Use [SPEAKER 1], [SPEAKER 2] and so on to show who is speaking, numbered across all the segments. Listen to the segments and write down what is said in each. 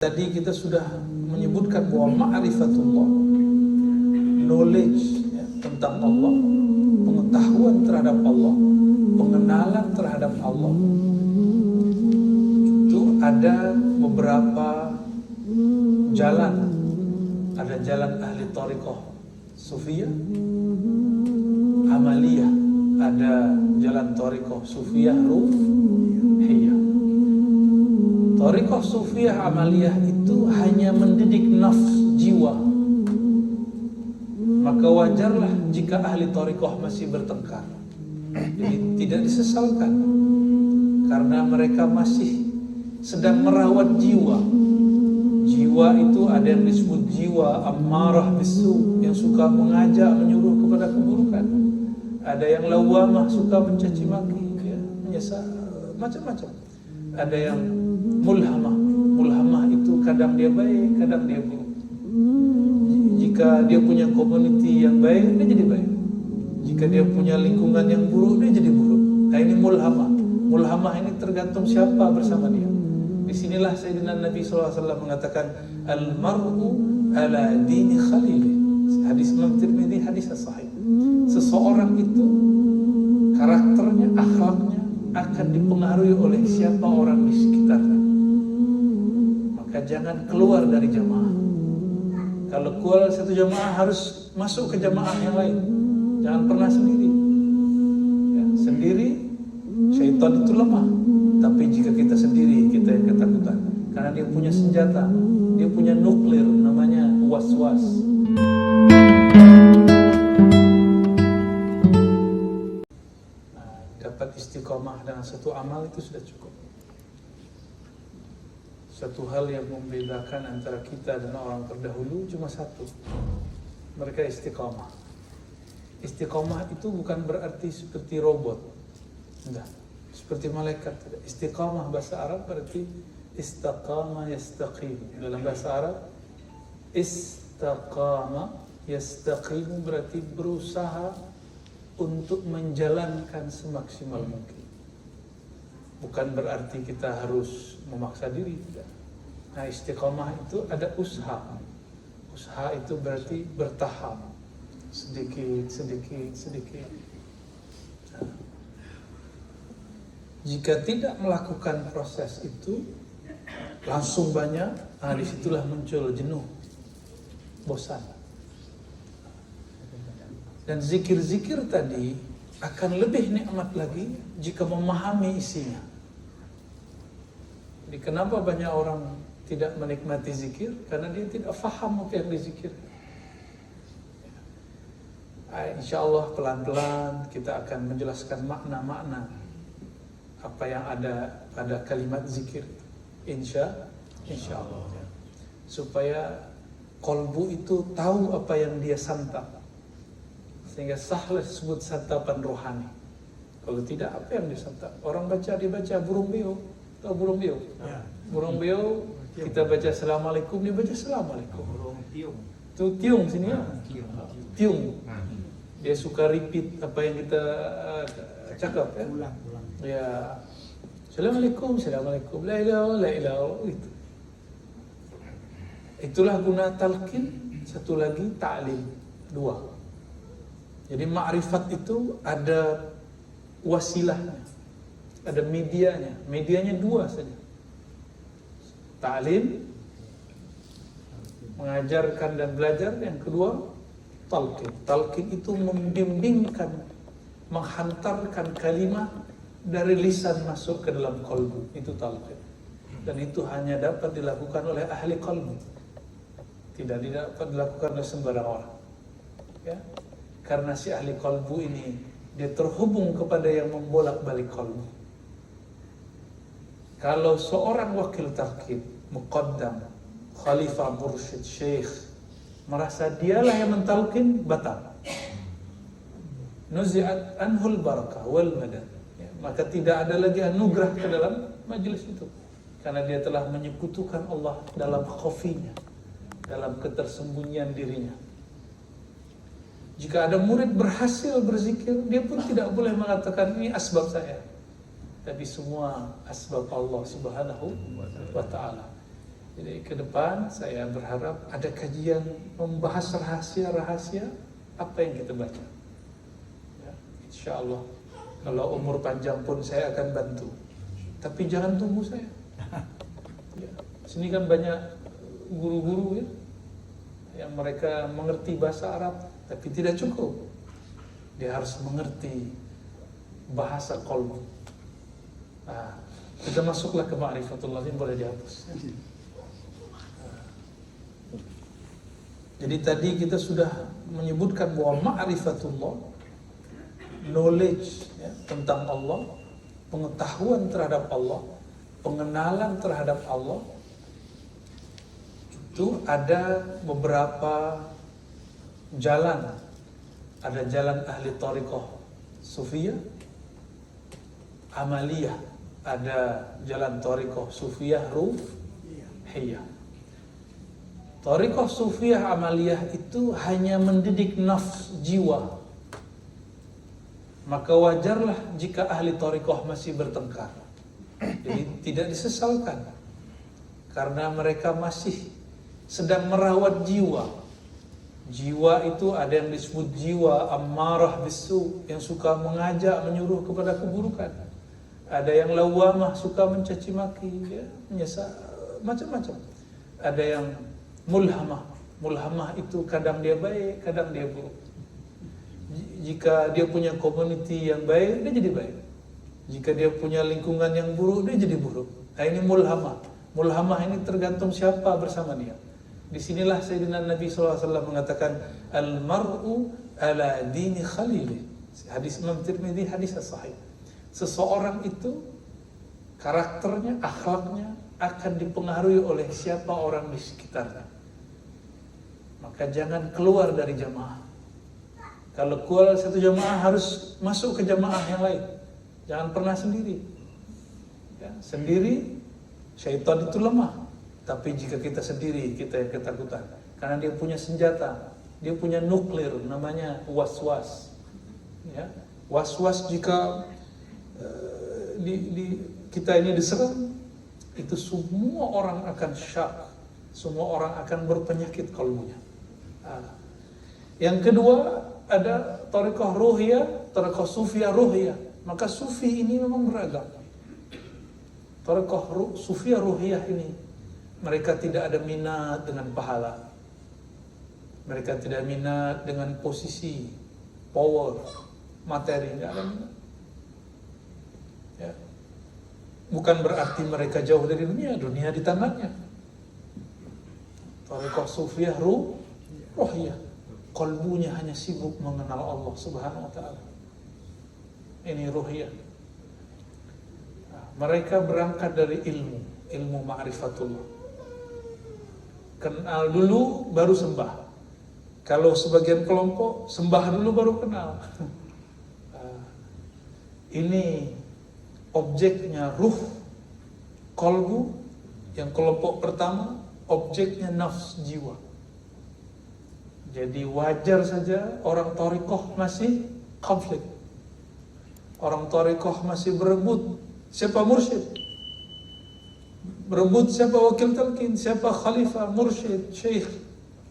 [SPEAKER 1] Tadi kita sudah menyebutkan bahwa ma'rifatullah, knowledge ya, tentang Allah, pengetahuan terhadap Allah, pengenalan terhadap Allah, itu ada beberapa jalan. Ada jalan ahli thariqah sufiyah, amaliyah, ada jalan thariqah sufiyah ruhiyah. Thariqah sufiyah amaliyah itu hanya mendidik nafs jiwa. Maka wajarlah jika ahli thariqah masih bertengkar. Jadi tidak disesalkan, karena mereka masih sedang merawat jiwa. Jiwa itu ada yang disebut jiwa ammarah bisu, yang suka mengajak, menyuruh kepada keburukan. Ada yang lawamah, suka mencaci maki, ya, menyesal, macam-macam. Ada yang mulhamah. Mulhamah itu kadang dia baik, kadang dia buruk. Jika dia punya community yang baik, dia jadi baik. Jika dia punya lingkungan yang buruk, dia jadi buruk. Nah, ini mulhamah. Mulhamah ini tergantung siapa bersama dia. Disinilah Sayyidina Nabi SAW mengatakan, Al-mar'u ala dini khalili. Hadis Imam Tirmidzi, hadis sahih. Seseorang itu karakternya, akhlaknya akan dipengaruhi oleh siapa orang di sekitarnya. Maka jangan keluar dari jamaah. Kalau keluar satu jamaah harus masuk ke jamaah yang lain. Jangan pernah sendiri. Ya, sendiri syaitan itu lemah. Tapi jika kita sendiri, kita yang ketakutan. Karena dia punya senjata, dia punya nuklir, namanya was-was. Dapat istiqomah dengan satu amal itu sudah cukup. Satu hal yang membedakan antara kita dan orang terdahulu cuma satu, mereka istiqomah. Istiqomah itu bukan berarti seperti robot, enggak, seperti malaikat. Istiqomah bahasa Arab berarti istaqama yastaqim. Dalam bahasa Arab istaqama yastaqim berarti berusaha untuk menjalankan semaksimal mungkin. Bukan berarti kita harus memaksa diri, tidak. Nah, istiqomah itu ada usaha. Usaha itu berarti bertahap, sedikit. Nah, jika tidak melakukan proses itu langsung banyak, nah disitulah muncul jenuh, bosan. Dan zikir-zikir tadi akan lebih nikmat lagi jika memahami isinya. Jadi kenapa banyak orang tidak menikmati zikir? Karena dia tidak faham apa yang dizikir. Insya Allah pelan-pelan kita akan menjelaskan makna-makna apa yang ada pada kalimat zikir. Insya Allah. Supaya kolbu itu tahu apa yang dia santap. Sehingga sahlah disebut santapan rohani. Kalau tidak, apa yang disantap? Orang dia baca burung beo. Tahu burung beo? Ya. Burung beo, kita baca assalamualaikum, dia baca assalamualaikum. Burung tiung. Itu tiung sini ya? Tiung. Dia suka repeat apa yang kita cakap ya? Ulang. Ya. Assalamualaikum, assalamualaikum. La ilaha itu. Itulah guna talqin. Satu lagi ta'lim. Dua. Jadi ma'rifat itu ada wasilahnya, ada medianya. Medianya dua saja. Ta'lim, mengajarkan dan belajar. Yang kedua, talqin. Talqin itu membimbingkan, menghantarkan kalimat dari lisan masuk ke dalam qalbu. Itu talqin. Dan itu hanya dapat dilakukan oleh ahli qalbu. Tidak dapat dilakukan oleh sembarang orang. Ya. Karena si ahli qalbu ini dia terhubung kepada yang membolak-balik qalbu. Kalau seorang wakil talqin, muqaddam, khalifah, mursyid, syekh merasa dialah yang mentalqin, batal. Nuzi'at anhul barakah wal madad. Ya, maka tidak ada lagi anugerah ke dalam majelis itu. Karena dia telah menyekutukan Allah dalam khafinya, dalam ketersembunyian dirinya. Jika ada murid berhasil berzikir, dia pun tidak boleh mengatakan ini asbab saya. Tapi semua asbab Allah Subhanahu wa ta'ala. Jadi ke depan saya berharap ada kajian membahas rahasia-rahasia apa yang kita baca. Ya, insya Allah kalau umur panjang pun saya akan bantu. Tapi jangan tunggu saya. Ya, sini kan banyak guru-guru ya, yang mereka mengerti bahasa Arab, tapi tidak cukup. Dia harus mengerti bahasa qalbu. Nah, kita masuklah ke ma'rifatullah, ini boleh dihapus. Jadi tadi kita sudah menyebutkan bahwa ma'rifatullah, knowledge ya, tentang Allah, pengetahuan terhadap Allah, pengenalan terhadap Allah, itu ada beberapa jalan. Ada jalan ahli thariqah sufiyah, amaliyah, ada jalan thariqah sufiyah ruhiyah. Thariqah sufiyah amaliyah itu hanya mendidik nafs jiwa. Maka wajarlah jika ahli thariqah masih bertengkar. Jadi tidak disesalkan, karena mereka masih sedang merawat jiwa. Jiwa itu ada yang disebut jiwa ammarah bisu, yang suka mengajak, menyuruh kepada keburukan. Ada yang lawamah, suka mencaci maki, ya, menyesal, macam-macam. Ada yang mulhamah. Mulhamah itu kadang dia baik, kadang dia buruk. Jika dia punya community yang baik, dia jadi baik. Jika dia punya lingkungan yang buruk, dia jadi buruk. Nah, ini mulhamah. Mulhamah ini tergantung siapa bersama dia. Disinilah Sayyidina Nabi SAW mengatakan, Al-mar'u ala dini khalili. Hadis Imam Tirmidzi, hadis sahih. Seseorang itu karakternya, akhlaknya akan dipengaruhi oleh siapa orang di sekitarnya. Maka jangan keluar dari jamaah. Kalau keluar satu jamaah harus masuk ke jamaah yang lain. Jangan pernah sendiri. Ya, sendiri syaitan itu lemah. Tapi jika kita sendiri, kita yang ketakutan. Karena dia punya senjata, dia punya nuklir, namanya was-was. Ya, was-was jika kita ini diserang, itu semua orang akan syak, semua orang akan berpenyakit kalbunya. Yang kedua ada thariqah ruhiyah, thariqah sufiyah ruhiyah. Maka sufi ini memang beragam. Thariqah sufiyah ruhiyah ini, mereka tidak ada minat dengan pahala. Mereka tidak minat dengan posisi, power, materi, tidak ada minat. Ya. Bukan berarti mereka jauh dari dunia, dunia di tangannya. Thariqah sufiyah ruhiyah, qalbunya hanya sibuk mengenal Allah Subhanahu wa taala. Ini ruhiyah. Nah, mereka berangkat dari ilmu ma'rifatullah. Kenal dulu baru sembah. Kalau sebagian kelompok sembah dulu baru kenal. Ini objeknya ruh, qalbu. Yang kelompok pertama objeknya nafs, jiwa. Jadi wajar saja orang thariqah masih konflik. Orang thariqah masih berebut siapa mursyid, berebut siapa wakil talqin, siapa khalifah, mursyid, syekh.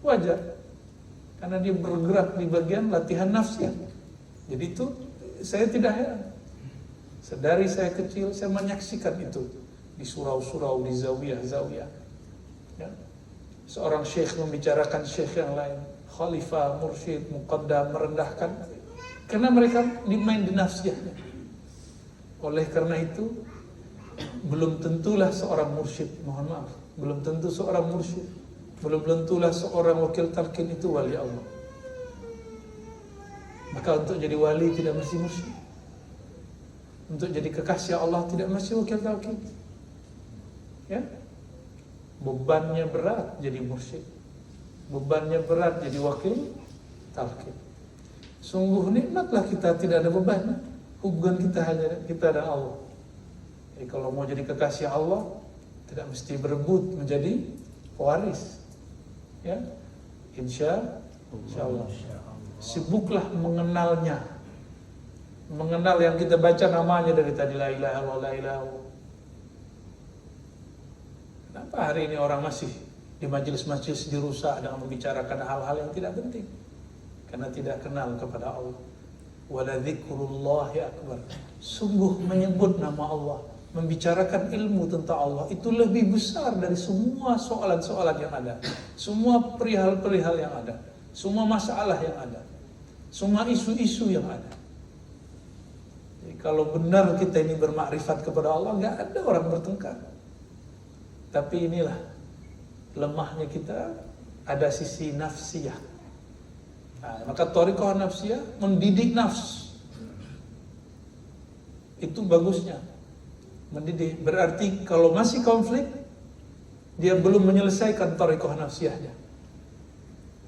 [SPEAKER 1] Wajar, karena dia bergerak di bagian latihan nafsnya. Jadi itu saya tidak heran. Sedari saya kecil saya menyaksikan itu di surau-surau, di zawiyah-zawiyah. Ya. Seorang syekh membicarakan syekh yang lain, khalifah, mursyid, muqaddam, merendahkan, karena mereka dimain di nafsiyahnya. Oleh karena itu belum tentulah seorang mursyid, mohon maaf, belum tentu seorang mursyid, belum tentulah seorang wakil talqin itu wali Allah. Maka untuk jadi wali tidak mesti mursyid, untuk jadi kekasih Allah tidak mesti wakil talqin. Ya, bebannya berat jadi mursyid, bebannya berat jadi wakil talqin. Sungguh nikmatlah kita tidak ada beban. Hubungan kita hanya kita dan Allah. Jadi kalau mau jadi kekasih Allah, tidak mesti berebut menjadi pewaris. Ya, insya Allah. Sibuklah mengenalnya, mengenal yang kita baca namanya dari tadi, la ilaha illallah, la ilaha illallah. Nah, Kenapa hari ini orang masih di majelis-majelis dirusak dengan membicarakan hal-hal yang tidak penting? Karena tidak kenal kepada Allah. Waladzikrullahi akbar. Sungguh menyebut nama Allah, membicarakan ilmu tentang Allah itu lebih besar dari semua soalan-soalan yang ada, semua perihal-perihal yang ada, semua masalah yang ada, semua isu-isu yang ada. Jadi kalau benar kita ini bermakrifat kepada Allah, nggak ada orang bertengkar. Tapi inilah lemahnya kita, ada sisi nafsiyah. Nah, maka thariqah nafsiyah mendidik nafs. Itu bagusnya. Mendidik. Berarti kalau masih konflik, dia belum menyelesaikan thariqah nafsiyahnya.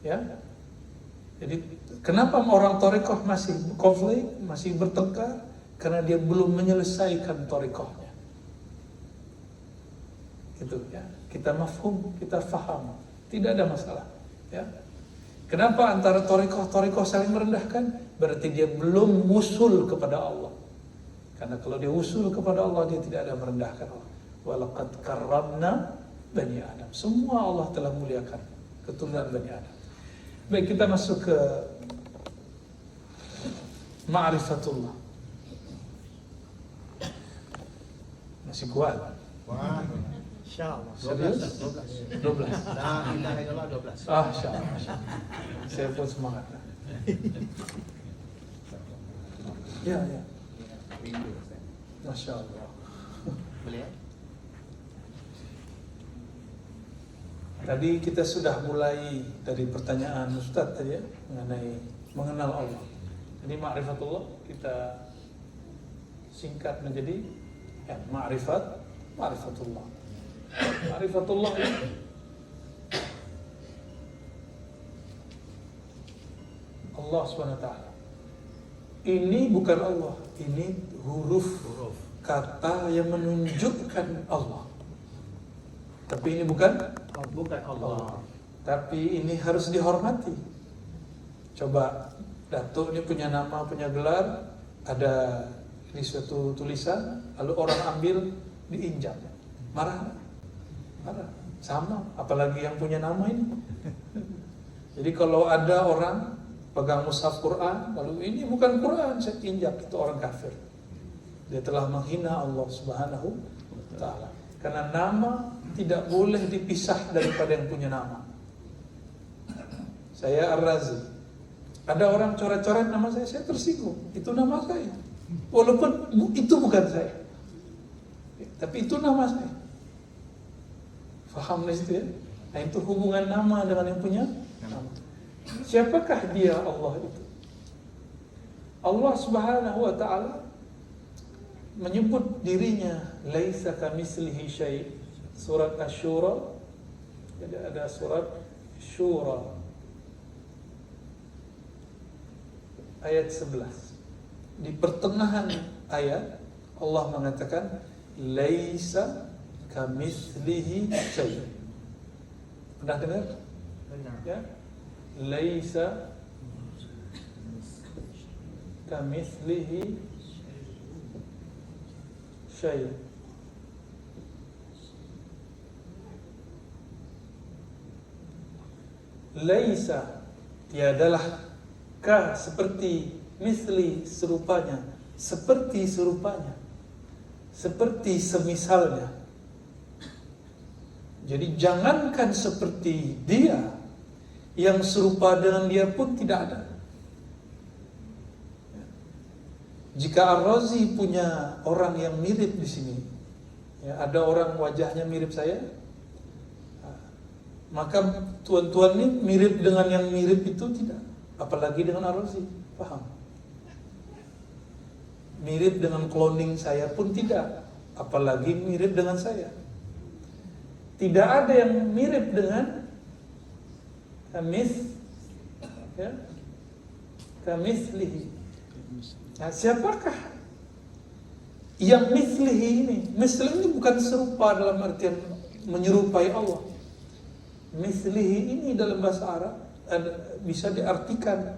[SPEAKER 1] Ya. Jadi kenapa orang thariqah masih konflik, masih bertengkar? Karena dia belum menyelesaikan thariqahnya. Gitu ya. Kita mafhum, kita faham. Tidak ada masalah, ya. Kenapa antara thariqah saling merendahkan? Berarti dia belum usul kepada Allah. Karena kalau dia usul kepada Allah, dia tidak ada merendahkan Allah. Walaqad karramna Bani Adam. Semua Allah telah muliakan keturunan Bani Adam. Baik, kita masuk ke ma'rifatullah. Masih kuat?
[SPEAKER 2] Wah, insyaallah.
[SPEAKER 1] Serius? 12.
[SPEAKER 2] La ilaha illallah 12.
[SPEAKER 1] Insyaallah. Saya pun semangat. Ya. Masya Allah.
[SPEAKER 2] Boleh?
[SPEAKER 1] Tadi kita sudah mulai dari pertanyaan Ustaz tadi ya, mengenai mengenal Allah. Jadi ma'rifatullah kita singkat menjadi ya, ma'rifatullah. Ma'rifatullah Allah SWT. Ini bukan Allah, ini huruf kata yang menunjukkan Allah. Tapi ini bukan Allah. Tapi ini harus dihormati. Coba Datuk ini punya nama, punya gelar, ada di suatu tulisan, lalu orang ambil, diinjak. Marah. Sama, apalagi yang punya nama ini. Jadi kalau ada orang pegang mushaf Quran, lalu ini bukan Quran, saya injak, itu orang kafir. Dia telah menghina Allah Subhanahu wa Ta'ala. Karena nama tidak boleh dipisah daripada yang punya nama. Saya Ar-Razi. Ada orang coret-coret nama saya tersinggung. Itu nama saya. Walaupun itu bukan saya. Tapi itu nama saya. Faham itu ya? Nah, itu hubungan nama dengan yang punya nama. Siapakah dia Allah itu? Allah Subhanahu wa Ta'ala menyebut dirinya laisa kamitslihi syai'. Surat Asy-Syura. Jadi ada surat Syura ayat 11. Di pertengahan ayat Allah mengatakan laisa kamitslihi syai'. Pernah dengar?
[SPEAKER 2] Benar.
[SPEAKER 1] Ya. Laisa kamitslihi syai'. Laisa tiadalah ka seperti misli serupanya, seperti serupanya, seperti semisalnya. Jadi jangankan seperti dia, yang serupa dengan dia pun tidak ada. Jika Ar-Razi punya orang yang mirip di sini, ya, ada orang wajahnya mirip saya, maka tuan-tuan ini mirip dengan yang mirip itu tidak, apalagi dengan Ar-Razi, paham? Mirip dengan cloning saya pun tidak, apalagi mirip dengan saya. Tidak ada yang mirip dengan kamitslihi. Nah, siapakah yang mitslihi ini? Mitslihi ini bukan serupa dalam artian menyerupai Allah. Mitslihi ini dalam bahasa Arab bisa diartikan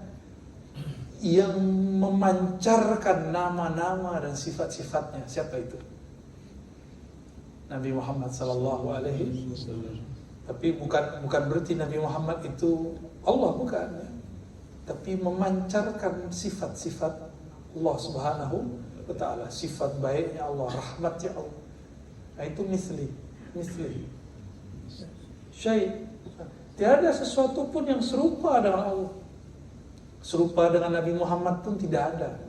[SPEAKER 1] yang memancarkan nama-nama dan sifat-sifatnya. Siapa itu? Nabi Muhammad sallallahu alaihi wasallam. Tapi bukan berarti Nabi Muhammad itu Allah, bukan ya. Tapi memancarkan sifat-sifat Allah Subhanahu wa taala, sifat baiknya Allah, rahmatnya Allah. Nah, itu misli. Syai'. Tiada sesuatu pun yang serupa dengan Allah. Serupa dengan Nabi Muhammad pun tidak ada.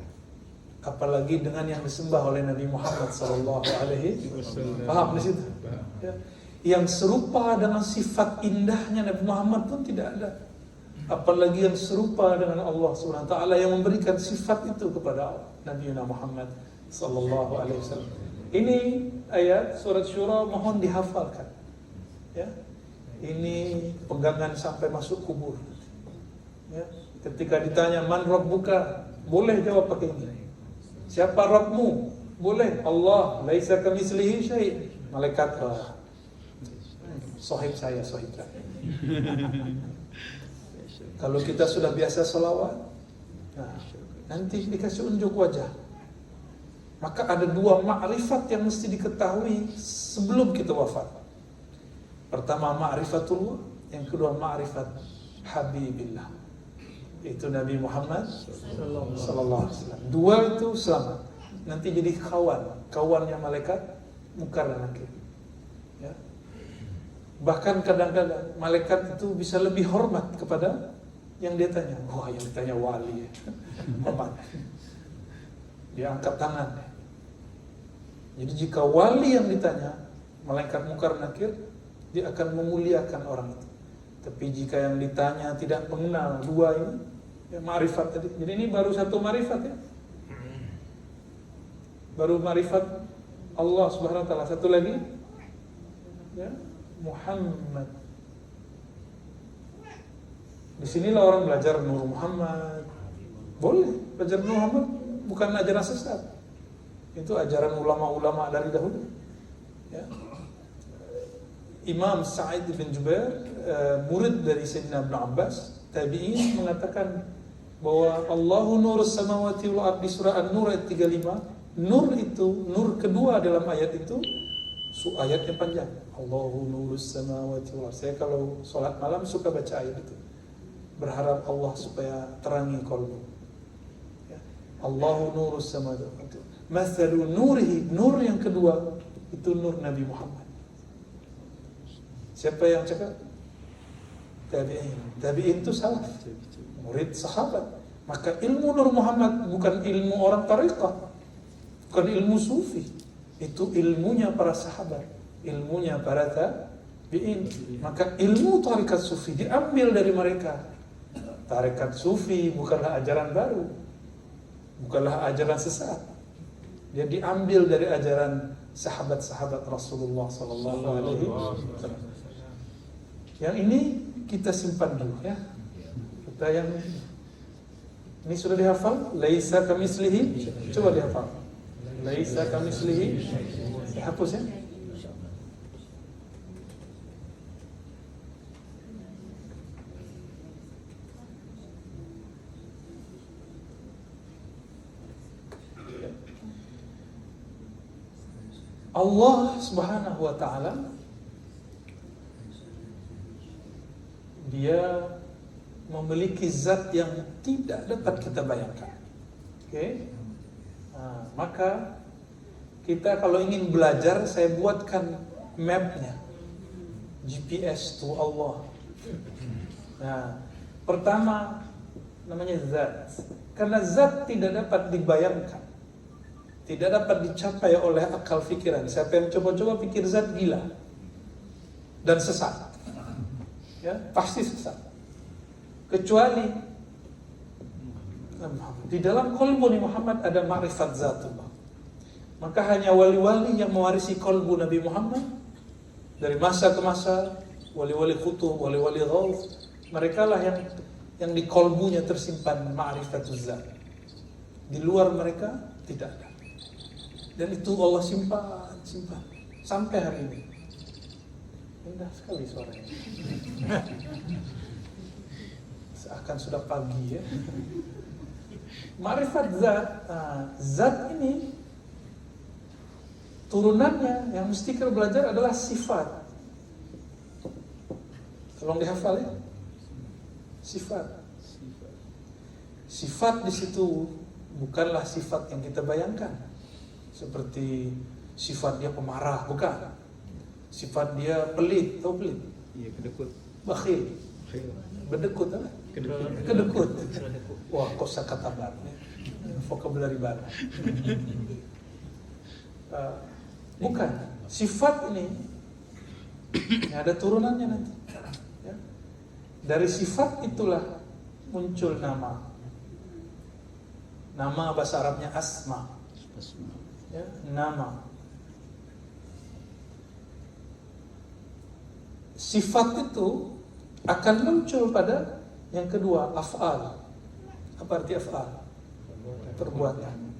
[SPEAKER 1] Apalagi dengan yang disembah oleh Nabi Muhammad sallallahu alaihi wasallam. Paham di situ? Ya. Yang serupa dengan sifat indahnya Nabi Muhammad pun tidak ada. Apalagi yang serupa dengan Allah Subhanahu wa taala yang memberikan sifat itu kepada Nabi Muhammad sallallahu alaihi wasallam. Ini ayat surat Syura, mohon dihafalkan. Ya. Ini pegangan sampai masuk kubur. Ya. Ketika ditanya man rabbuka, boleh jawab pakai ini. Siapa Rabbmu? Boleh. Allah, laisa kamitslihi syai'. Malaikat lah. Sahib saya. Kalau kita sudah biasa selawat, nah, nanti dikasih unjuk wajah. Maka ada dua ma'rifat yang mesti diketahui sebelum kita wafat. Pertama ma'rifatullah, yang kedua ma'rifat Habibillah. Itu Nabi Muhammad sallallahu alaihi wasallam. Dua itu selamat. Nanti jadi kawannya malaikat Munkar dan Nakir. Ya. Bahkan kadang-kadang malaikat itu bisa lebih hormat kepada yang dia tanya. Wah, yang ditanya wali ya. Hormat. Dia angkat tangan. Jadi jika wali yang ditanya, malaikat Munkar Nakir, dia akan memuliakan orang itu. Tapi jika yang ditanya tidak mengenal dua ini, ya ma'rifat tadi. Jadi ini baru satu ma'rifat ya. Baru ma'rifat Allah Subhanahu wa taala. Satu lagi ya, Muhammad. Di sinilah orang belajar Nur Muhammad. Boleh belajar Nur Muhammad, bukan ajaran sesat. Itu ajaran ulama-ulama dari dahulu. Ya. Imam Sa'id bin Jubair, murid dari Sayyidina Ibn Abbas, tabi'in, mengatakan bahwa Allahu nurus samawati wal ardi, surah An-Nur ayat 35. Nur itu, nur kedua dalam ayat itu, ayat yang panjang. Allahu nurus samawati wal ardi. Saya kalau sholat malam suka baca ayat itu. Berharap Allah supaya terangi qalbu. Ya. Allahu nurus samawati wal ardi. Mathalu nurihi, nur yang kedua itu nur Nabi Muhammad. Siapa yang cakap? Tabi'in. Tabi'in itu salaf, murid sahabat. Maka ilmu Nur Muhammad bukan ilmu orang tariqah, bukan ilmu sufi. Itu ilmunya para sahabat, ilmunya para tabi'in. Maka ilmu tarikat sufi diambil dari mereka. Tarikat sufi bukanlah ajaran baru, bukanlah ajaran sesat. Dia diambil dari ajaran sahabat-sahabat Rasulullah sallallahu alaihi wasallam. Yang ini kita simpan dulu ya. Kita yang ini sudah dihafal, laisa kamitslihi. Coba dihafal. Laisa kamitslihi. Hapus ya. Allah Subhanahu wa taala dia memiliki zat yang tidak dapat kita bayangkan. Oke? Nah, maka kita kalau ingin belajar, saya buatkan mapnya, GPS to Allah. Nah, pertama namanya zat. Karena zat tidak dapat dibayangkan, tidak dapat dicapai oleh akal pikiran. Siapa yang coba-coba pikir zat gila dan sesat. Ya, pasti sesat. Kecuali di dalam qalbu Muhammad ada ma'rifat zatullah. Maka hanya wali-wali yang mewarisi qalbu Nabi Muhammad dari masa ke masa, wali-wali kutub, wali-wali ghaus, mereka lah yang di qalbunya tersimpan ma'rifatul zat. Di luar mereka tidak ada. Dan itu Allah simpan sampai hari ini. Indah sekali suaranya. Seakan sudah pagi ya. Ma'rifat zat. Zat ini turunannya yang mesti kita belajar adalah sifat. Tolong dihafal ya. Sifat. Sifat di situ bukanlah sifat yang kita bayangkan. Seperti sifat dia pemarah, bukan. Sifat dia pelit, tahu pelit?
[SPEAKER 3] Iya, kedekut.
[SPEAKER 1] Bakhil. Berdekut apa? Kedekut. Wah, kosakata baru. Vocabulary baru. Bukan. Sifat ini ada turunannya nanti. Ya. Dari sifat itulah muncul nama. Nama bahasa Arabnya asma. Ya, nama. Sifat itu akan muncul pada yang kedua, af'al. Apa arti af'al? Perbuatan.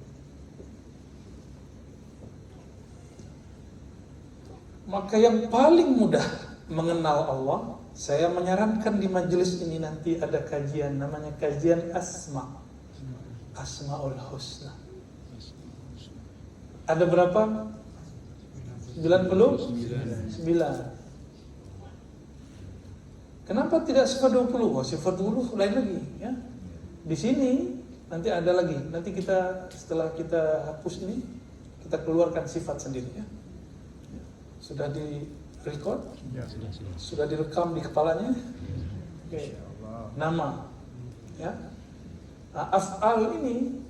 [SPEAKER 1] Maka yang paling mudah mengenal Allah, saya menyarankan di majelis ini nanti ada kajian, namanya kajian asma. Asmaul Husna. Ada berapa? 99. Kenapa tidak sifat 20? Oh, sifat 20 lain lagi ya. Di sini nanti ada lagi. Nanti kita setelah kita hapus ini, kita keluarkan sifat sendiri ya. Sudah di record?
[SPEAKER 3] Ya,
[SPEAKER 1] Sudah direkam di kepalanya? Oke. Nama. Ya. Nah, af'al ini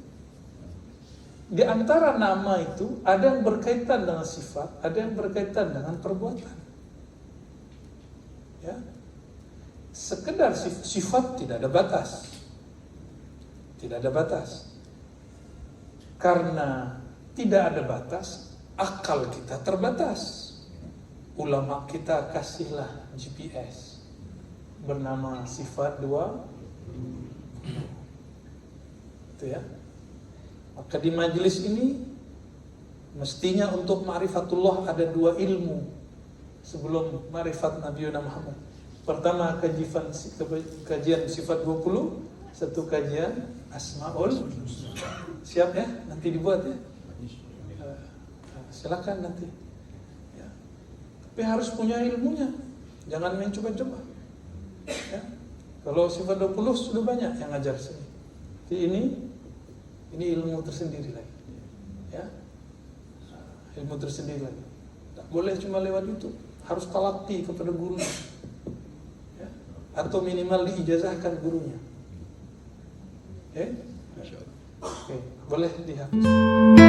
[SPEAKER 1] di antara nama itu ada yang berkaitan dengan sifat, ada yang berkaitan dengan perbuatan. Ya. Sekedar sifat tidak ada batas. Tidak ada batas. Karena tidak ada batas, akal kita terbatas. Ulama kita kasihlah GPS bernama sifat 2. Itu ya. Maka di majelis ini mestinya untuk ma'rifatullah ada 2 ilmu sebelum ma'rifat Nabi Muhammad. Pertama kajian sifat 20, satu kajian asmaul. Siap ya? Nanti dibuat ya. Silakan nanti. Ya. Tapi harus punya ilmunya. Jangan main coba-coba. Ya. Kalau sifat 20 sudah banyak yang ngajar sini. Jadi ini ilmu tersendiri lagi, ya, ilmu tersendiri lagi. Tak boleh cuma lewat YouTube, harus talaqi kepada gurunya, ya, atau minimal diijazahkan gurunya. Oke, boleh dihapus.